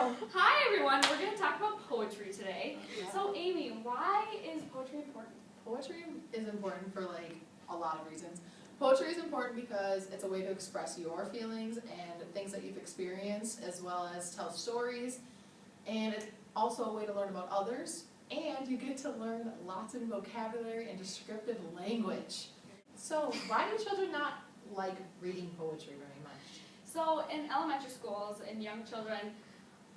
go. Hi everyone, we're going to talk about poetry today. So Amy, why is poetry important? Poetry is important for a lot of reasons. Poetry is important because it's a way to express your feelings and things that you've experienced, as well as tell stories. And it's also a way to learn about others, and you get to learn lots of vocabulary and descriptive language. So why do children not like reading poetry very much? So in elementary schools, and young children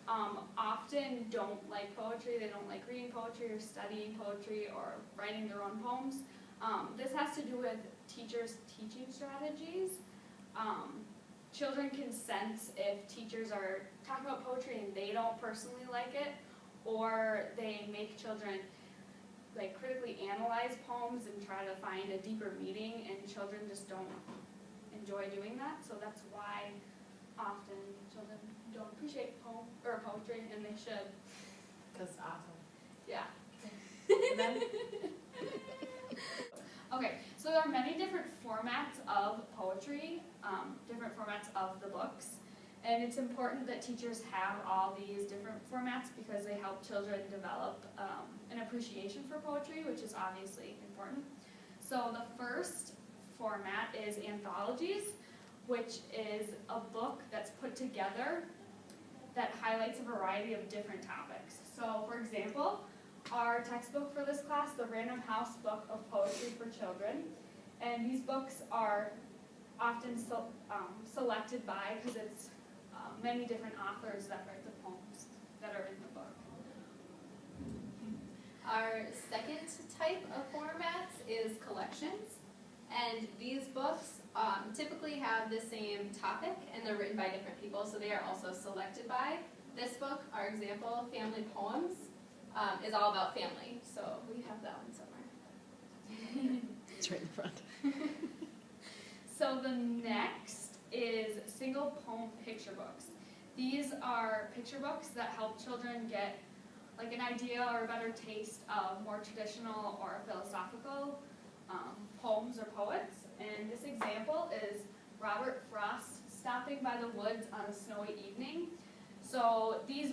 often don't like poetry. They don't like reading poetry or studying poetry or writing their own poems. This has to do with teachers' teaching strategies. Children can sense if teachers are talking about poetry and they don't personally like it, or they make children critically analyze poems and try to find a deeper meaning, and children just don't enjoy doing that. So that's why often children don't appreciate poetry, and they should. Because it's awesome. Yeah. And then, Okay, so there are many different formats of poetry, different formats of the books, and it's important that teachers have all these different formats because they help children develop an appreciation for poetry, which is obviously important. So the first format is anthologies, which is a book that's put together that highlights a variety of different topics. So for example, our textbook for this class, the Random House Book of Poetry for Children, and these books are often selected by, because it's many different authors that write the poems that are in the book. Our second type of formats is collections, and these books typically have the same topic and they're written by different people, so they are also selected by. This book, our example, Family Poems, is all about family, so we have that one somewhere. It's right in front. So the next is single poem picture books. These are picture books that help children get an idea or a better taste of more traditional or philosophical poems or poets. And this example is Robert Frost stopping by the woods on a snowy evening. So these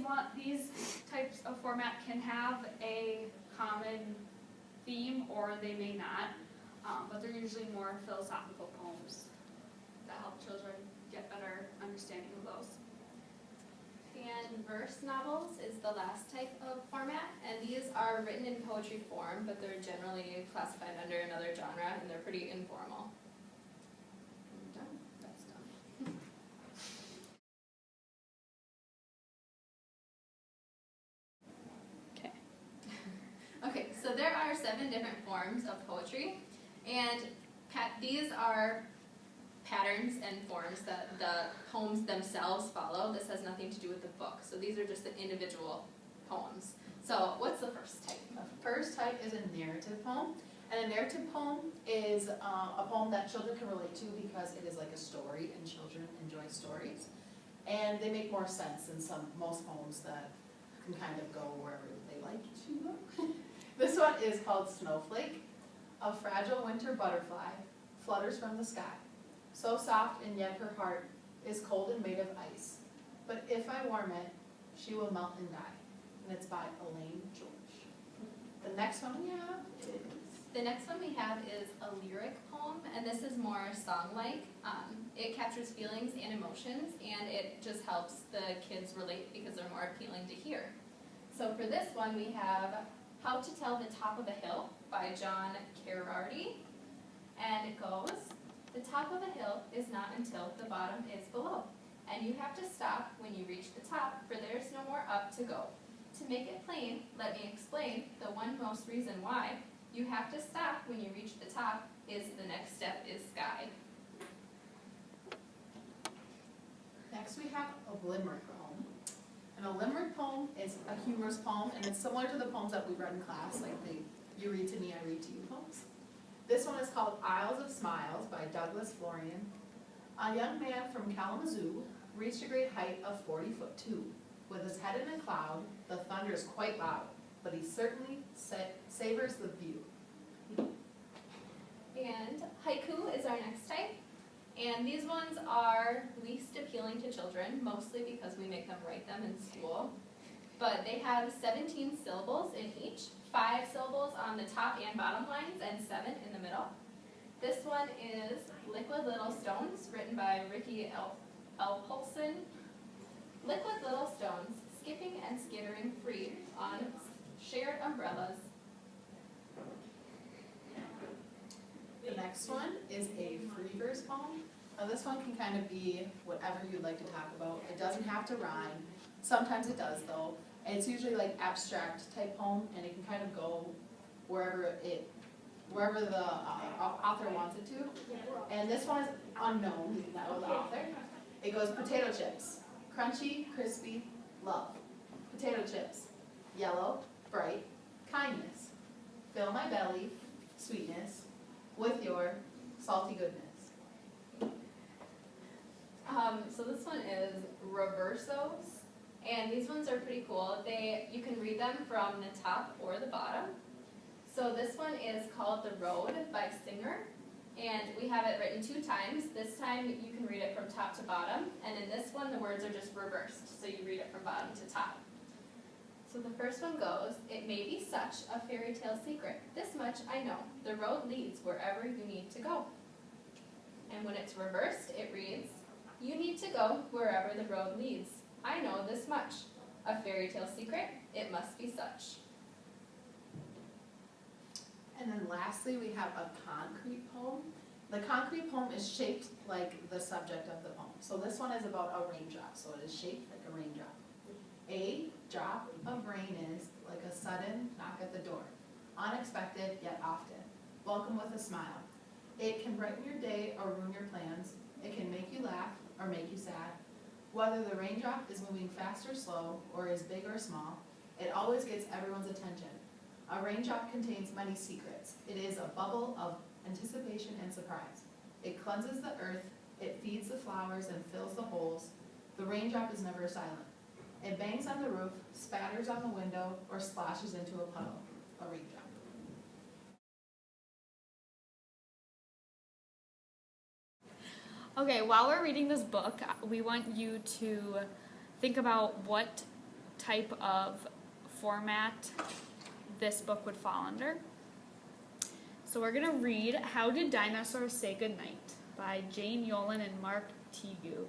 types of format can have a common theme, or they may not, but they're usually more philosophical poems that help children get better understanding of those. And verse novels is the last type of format, and these are written in poetry form, but they're generally classified under another genre, and they're pretty informal. I'm done. That's done. Okay. Okay, so there are 7 different forms of poetry, and these are patterns and forms that the poems themselves follow. This has nothing to do with the book, so these are just the individual poems. So what's the first type? the first type is a narrative poem. And a narrative poem is a poem that children can relate to because it is like a story, and children enjoy stories. And they make more sense than most poems that can kind of go wherever they like to go. This one is called Snowflake. A fragile winter butterfly flutters from the sky, so soft and yet her heart is cold and made of ice. But if I warm it, she will melt and die. And it's by Elaine George. The next one we have is... The next one we have is a lyric poem, and this is more song-like. It captures feelings and emotions, and it just helps the kids relate because they're more appealing to hear. So for this one, we have How to Tell the Top of a Hill by John Kerardi, and it goes, the top of a hill is not until the bottom is below, and you have to stop when you reach the top, for there's no more up to go. To make it plain, let me explain the one most reason why you have to stop when you reach the top is the next step is sky. Next we have a limerick poem. And a limerick poem is a humorous poem, and it's similar to the poems that we read in class, like the You Read to Me, I Read to You poems. This one is called Isles of Smiles by Douglas Florian. A young man from Kalamazoo reached a great height of 40'2". With his head in a cloud, the thunder is quite loud, but he certainly savors the view. And haiku is our next type. And these ones are least appealing to children, mostly because we make them write them in school. but they have 17 syllables in each, 5 syllables on the top and bottom lines, and 7 in the middle. This one is Liquid Little Stones, written by Ricky L. Paulson. Liquid little stones, skipping and skittering free on shared umbrellas. The next one is a free verse poem. Now this one can kind of be whatever you'd like to talk about. It doesn't have to rhyme. Sometimes it does though. And it's usually like abstract type poem, and it can kind of go wherever the author wants it to. And this one is unknown, you know the author. It goes potato chips, crunchy, crispy, love. Potato chips, yellow, bright, kindness. Fill my belly, sweetness, with your salty goodness. So this one is reversos, and these ones are pretty cool. You can read them from the top or the bottom. So this one is called The Road by Singer, and we have it written 2 times. This time you can read it from top to bottom, and in this one the words are just reversed, so you read it from bottom to top. So the first one goes, it may be such a fairy tale secret, this much I know, the road leads wherever you need to go. And when it's reversed, it reads, you need to go wherever the road leads. I know this much, a fairy tale secret, it must be such. And then lastly, we have a concrete poem. The concrete poem is shaped like the subject of the poem. So this one is about a raindrop, so it is shaped like a raindrop. A drop of rain is like a sudden knock at the door, unexpected yet often, welcome with a smile. It can brighten your day or ruin your plans. It can make you laugh or make you sad. Whether the raindrop is moving fast or slow, or is big or small, it always gets everyone's attention. A raindrop contains many secrets. It is a bubble of anticipation and surprise. It cleanses the earth, it feeds the flowers and fills the holes. The raindrop is never silent. It bangs on the roof, spatters on the window, or splashes into a puddle. A raindrop. Okay, while we're reading this book, we want you to think about what type of format this book would fall under. So we're going to read How Did Dinosaurs Say Goodnight by Jane Yolen and Mark Teague.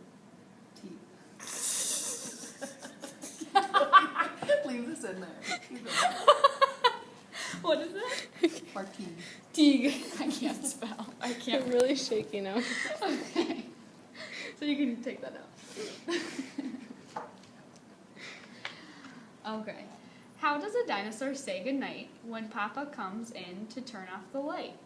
Leave this in there. What is it? Mark Teague. I can't spell. I can't. I'm really shaky now. Okay. So you can take that out. Okay. How does a dinosaur say goodnight when Papa comes in to turn off the light?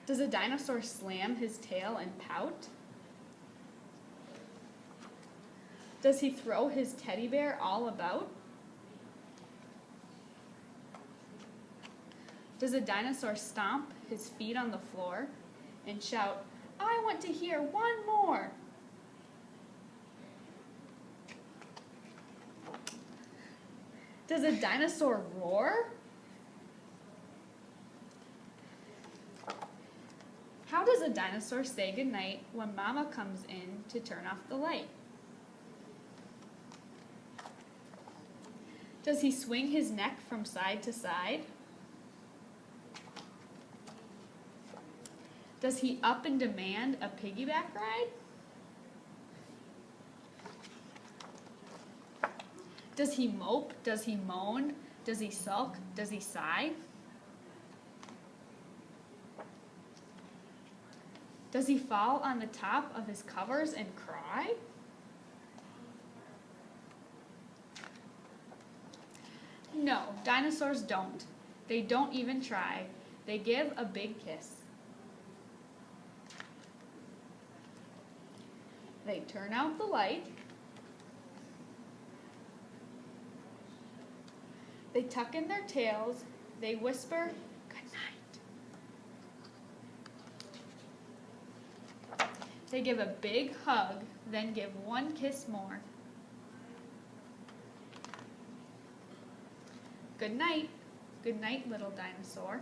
Does a dinosaur slam his tail and pout? Does he throw his teddy bear all about? Does a dinosaur stomp his feet on the floor and shout, I want to hear one more? Does a dinosaur roar? How does a dinosaur say goodnight when Mama comes in to turn off the light? Does he swing his neck from side to side? Does he up and demand a piggyback ride? Does he mope? Does he moan? Does he sulk? Does he sigh? Does he fall on the top of his covers and cry? No, dinosaurs don't. They don't even try. They give a big kiss. They turn out the light. They tuck in their tails. They whisper, good night. They give a big hug, then give one kiss more. Good night, little dinosaur.